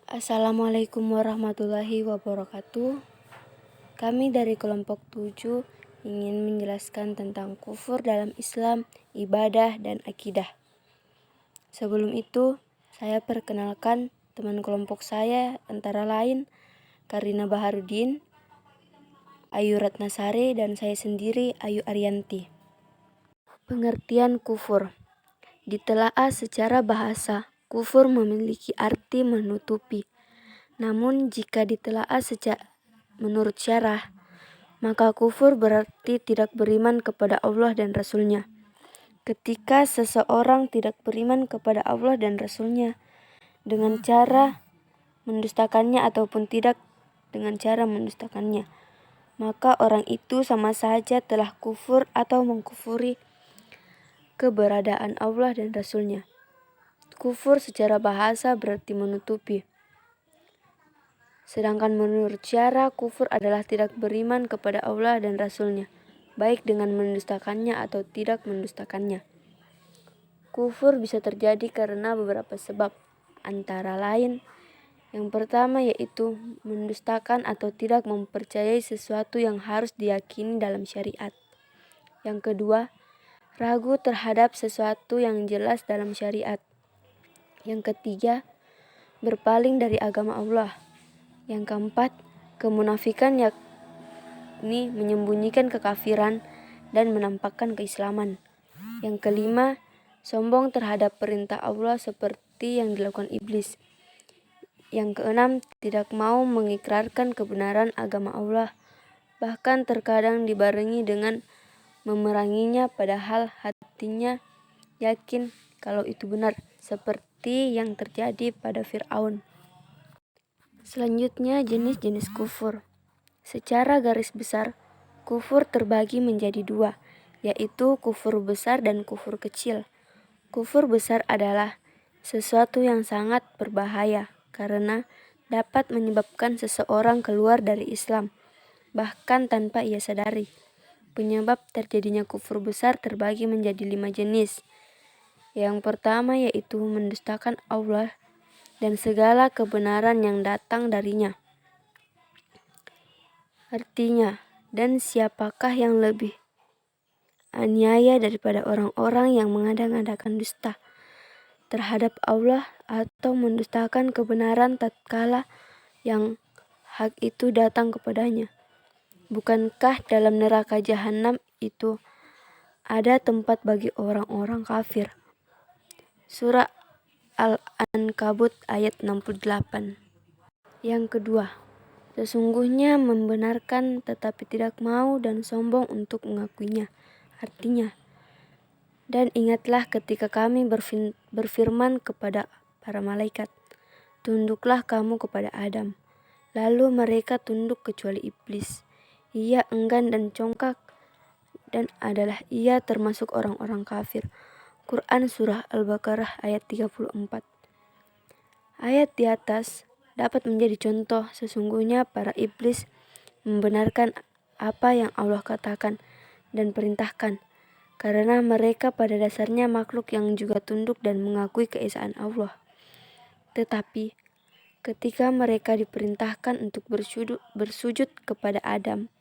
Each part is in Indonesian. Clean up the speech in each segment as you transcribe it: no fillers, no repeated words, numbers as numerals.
Assalamualaikum warahmatullahi wabarakatuh. Kami dari kelompok 7 ingin menjelaskan tentang kufur dalam Islam, ibadah, dan akidah. Sebelum itu, saya perkenalkan teman kelompok saya antara lain Karina Baharudin, Ayu Ratnasari, dan saya sendiri Ayu Arianti. Pengertian kufur. Ditelaah secara bahasa, kufur memiliki arti menutupi. Namun jika ditelaah menurut syarah, maka kufur berarti tidak beriman kepada Allah dan Rasul-Nya. Ketika seseorang tidak beriman kepada Allah dan Rasul-Nya dengan cara mendustakannya ataupun tidak dengan cara mendustakannya, maka orang itu sama saja telah kufur atau mengkufuri keberadaan Allah dan Rasul-Nya. Kufur secara bahasa berarti menutupi. Sedangkan menurut syara, kufur adalah tidak beriman kepada Allah dan Rasul-Nya, baik dengan mendustakannya atau tidak mendustakannya. Kufur bisa terjadi karena beberapa sebab, antara lain, yang pertama yaitu mendustakan atau tidak mempercayai sesuatu yang harus diyakini dalam syariat. Yang kedua, ragu terhadap sesuatu yang jelas dalam syariat. Yang ketiga, berpaling dari agama Allah. Yang keempat, kemunafikan yakni menyembunyikan kekafiran dan menampakkan keislaman. Yang kelima, sombong terhadap perintah Allah seperti yang dilakukan iblis. Yang keenam, tidak mau mengikrarkan kebenaran agama Allah, bahkan terkadang dibarengi dengan memeranginya padahal hatinya yakin kalau itu benar, seperti yang terjadi pada Fir'aun. Selanjutnya, jenis-jenis kufur. Secara garis besar, kufur terbagi menjadi dua, yaitu kufur besar dan kufur kecil. Kufur besar adalah sesuatu yang sangat berbahaya karena dapat menyebabkan seseorang keluar dari Islam, bahkan tanpa ia sadari. Penyebab terjadinya kufur besar terbagi menjadi 5 jenis. Yang pertama yaitu mendustakan Allah dan segala kebenaran yang datang darinya. Artinya, dan siapakah yang lebih aniaya daripada orang-orang yang mengada-ngadakan dusta terhadap Allah atau mendustakan kebenaran tatkala yang hak itu datang kepadanya? Bukankah dalam neraka jahanam itu ada tempat bagi orang-orang kafir? Surah Al-Ankabut ayat 68. Yang kedua, sesungguhnya membenarkan tetapi tidak mau dan sombong untuk mengakuinya. Artinya, dan ingatlah ketika kami berfirman kepada para malaikat, tunduklah kamu kepada Adam. Lalu mereka tunduk kecuali iblis. Ia enggan dan congkak dan adalah ia termasuk orang-orang kafir. Quran Surah Al-Baqarah ayat 34. Ayat di atas dapat menjadi contoh sesungguhnya para iblis membenarkan apa yang Allah katakan dan perintahkan, karena mereka pada dasarnya makhluk yang juga tunduk dan mengakui keesaan Allah. Tetapi ketika mereka diperintahkan untuk bersujud kepada Adam,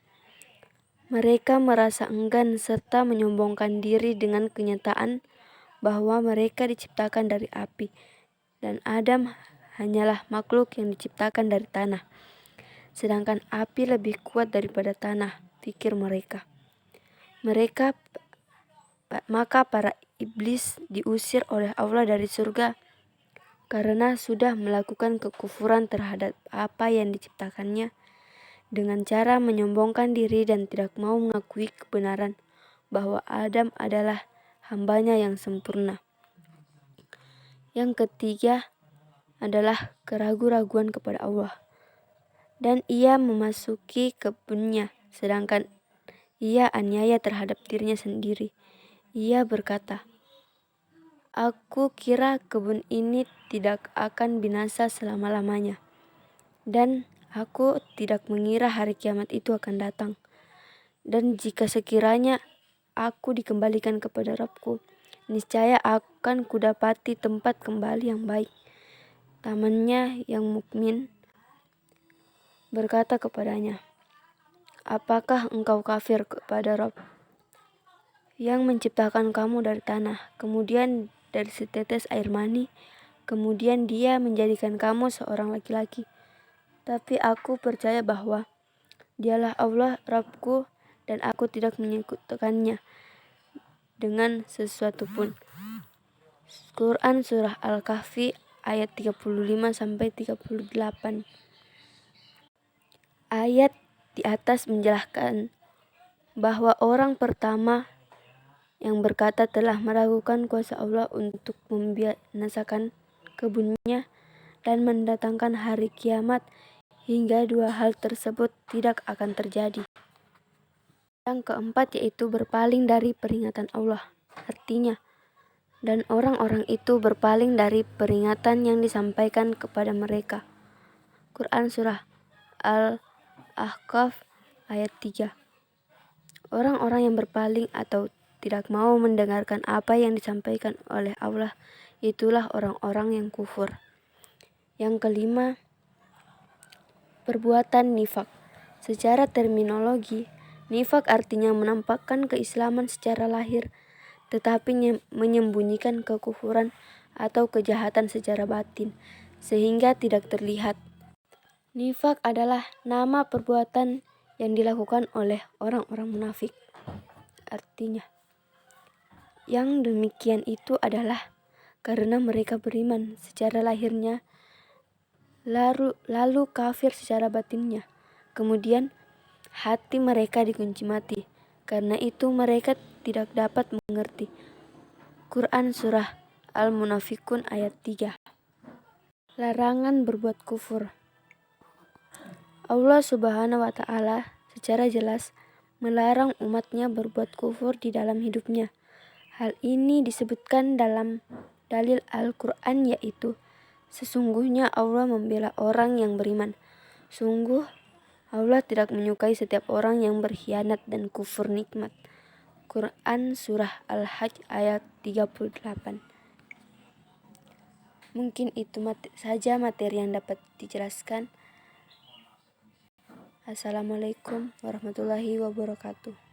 mereka merasa enggan serta menyombongkan diri dengan kenyataan bahwa mereka diciptakan dari api dan Adam hanyalah makhluk yang diciptakan dari tanah. Sedangkan api lebih kuat daripada tanah, pikir mereka. Maka para iblis diusir oleh Allah dari surga karena sudah melakukan kekufuran terhadap apa yang diciptakannya dengan cara menyombongkan diri dan tidak mau mengakui kebenaran bahwa Adam adalah hambanya yang sempurna. Yang ketiga adalah keraguan-raguan kepada Allah. Dan ia memasuki kebunnya, sedangkan ia aniaya terhadap dirinya sendiri. Ia berkata, aku kira kebun ini tidak akan binasa selama-lamanya. Dan aku tidak mengira hari kiamat itu akan datang. Dan jika sekiranya aku dikembalikan kepada Rabbku, niscaya akan kudapati tempat kembali yang baik. temannya yang mukmin berkata kepadanya, "Apakah engkau kafir kepada Rabb yang menciptakan kamu dari tanah, kemudian dari setetes air mani, kemudian Dia menjadikan kamu seorang laki-laki? Tapi aku percaya bahwa Dialah Allah Rabbku dan aku tidak menyekutukannya dengan sesuatu pun." Quran Surah Al-Kahfi ayat 35-38. Ayat di atas menjelaskan bahwa orang pertama yang berkata telah meragukan kuasa Allah untuk membinasakan kebunnya dan mendatangkan hari kiamat, hingga dua hal tersebut tidak akan terjadi. Yang keempat yaitu berpaling dari peringatan Allah. Artinya, dan orang-orang itu berpaling dari peringatan yang disampaikan kepada mereka. Quran Surah Al-Ahqaf ayat 3. Orang-orang yang berpaling atau tidak mau mendengarkan apa yang disampaikan oleh Allah, itulah orang-orang yang kufur. Yang kelima, perbuatan nifak. Secara terminologi, nifak artinya menampakkan keislaman secara lahir, tetapi menyembunyikan kekufuran atau kejahatan secara batin, sehingga tidak terlihat. Nifak adalah nama perbuatan yang dilakukan oleh orang-orang munafik. Artinya, yang demikian itu adalah karena mereka beriman secara lahirnya, lalu kafir secara batinnya. Kemudian hati mereka dikunci mati. Karena itu mereka tidak dapat mengerti. Quran Surah Al-Munafikun ayat 3. Larangan berbuat kufur. Allah Subhanahu wa Ta'ala secara jelas melarang umatnya berbuat kufur di dalam hidupnya. Hal ini disebutkan dalam dalil Al-Quran, yaitu, sesungguhnya Allah membela orang yang beriman. Sungguh Allah tidak menyukai setiap orang yang berkhianat dan kufur nikmat. Quran Surah Al-Hajj ayat 38. Mungkin itu saja materi yang dapat dijelaskan. Assalamualaikum warahmatullahi wabarakatuh.